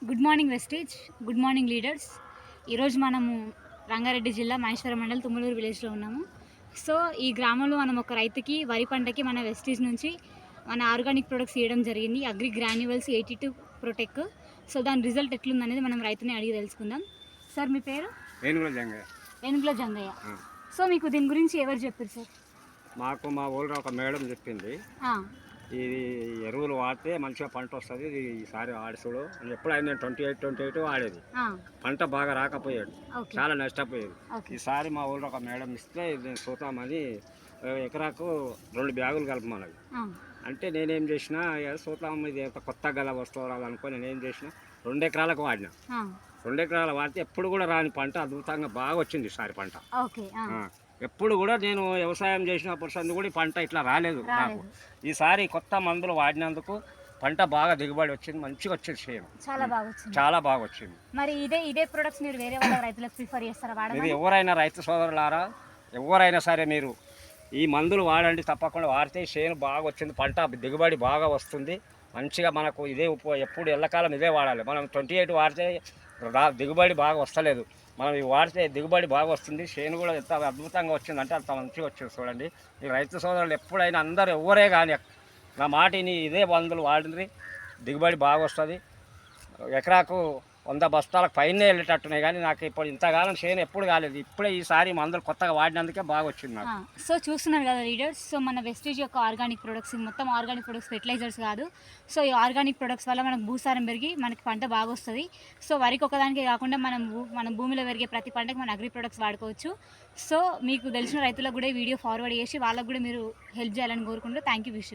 Good morning Vestige, good morning leaders. ఈరోజు మనము రంగారెడ్డి జిల్లా మహేశ్వరం మండలం తుమ్మలూరు విలేజ్లో ఉన్నాము. సో ఈ గ్రామంలో మనం ఒక రైతుకి వరి పంటకి మన వెస్టేజ్ నుంచి మన ఆర్గానిక్ ప్రొడక్ట్స్ ఇవ్వడం జరిగింది. Agri granules 82 ప్రొటెక్. సో దాని రిజల్ట్ ఎట్లుందనేది మనం రైతుని అడిగి తెలుసుకుందాం. సార్ మీ పేరు? ఏనుగుల జంగయ్య. సో మీకు దీని గురించి ఎవరు చెప్పారు సార్? మాకు మా ఊళ్ళో ఒక మేడం చెప్పింది, ఇది ఎరువులు వాడితే మంచిగా పంట వస్తుంది, ఈసారి ఆడుసుడు అని. ఎప్పుడైనా నేను 28 వాడేది, పంట బాగా రాకపోయాడు, చాలా నష్టపోయేది. ఈసారి మా ఊళ్ళో ఒక మేడం ఇస్తే ఇది చూద్దామని ఎకరాకు 2 బ్యాగులు కలపమన్నది. అంటే నేనేం చేసిన, చూద్దాం ఇది ఎంత కొత్త గల వస్తువు రాదనుకో నేనేం చేసిన 2 ఎకరాలకు వాడినా. 2 ఎకరాలు వాడితే ఎప్పుడు కూడా రాని పంట అద్భుతంగా బాగా వచ్చింది ఈసారి పంట. ఎప్పుడు కూడా నేను వ్యవసాయం చేసినప్పుడు సంది కూడా పంట ఇట్లా రాలేదు నాకు. ఈసారి కొత్త మందులు వాడినందుకు పంట బాగా దిగుబడి వచ్చింది, మంచిగా వచ్చింది చేను, చాలా బాగా వచ్చింది. మరి ఇదే ప్రొడక్ట్స్ మీరు వేరే వాళ్ళ రైతులకు ప్రిఫర్ చేస్తారా? ఇది ఎవరైనా రైతు సోదరులారా, ఎవరైనా సరే మీరు ఈ మందులు వాడండి, తప్పకుండా వాడితే చేను బాగా వచ్చింది, పంట దిగుబడి బాగా వస్తుంది మంచిగా. మనకు ఇదే ఎప్పుడు ఎల్లకాలం ఇదే వాడాలి. మనం 28 వాడితే దిగుబడి బాగా వస్తలేదు, మనం ఇవి వాడితే దిగుబడి బాగా వస్తుంది. చేను కూడా ఎంత అద్భుతంగా వచ్చిందంటే అంత మంచిగా వచ్చింది. చూడండి, ఈ రైతు సోదరులు ఎప్పుడైనా అందరూ ఎవరే కానీ నా మాటిని ఇదే మందులు వాడింది, దిగుబడి బాగా వస్తుంది. ఎకరాకు 100 బస్తాలకు పైనే వెళ్ళేటట్టున్నాయి. కానీ నాకు ఇప్పుడు ఇంతకాలం చేను ఎప్పుడు కాలేదు, ఇప్పుడే ఈసారి మందులు కొత్తగా వాడినందుకే బాగా వచ్చింది నాకు. సో చూస్తున్నారు కదా లీడర్స్, సో మన వెస్టేజ్ యొక్క ఆర్గానిక్ ప్రొడక్ట్స్, మొత్తం ఆర్గానిక్ ప్రొడక్ట్స్, ఫెర్టిలైజర్స్ కాదు. సో ఈ ఆర్గానిక్ ప్రొడక్ట్స్ వల్ల మనకు భూసారం పెరిగి మనకి పంట బాగా వస్తుంది. సో వరికి ఒకదానికే కాకుండా మనం భూమిలో పెరిగే ప్రతి పంటకి మన అగ్రి ప్రొడక్ట్స్ వాడుకోవచ్చు. సో మీకు తెలిసిన రైతులకు కూడా వీడియో ఫార్వర్డ్ చేసి వాళ్ళకు కూడా మీరు హెల్ప్ చేయాలని కోరుకుంటూ థ్యాంక్ యూ. విష్.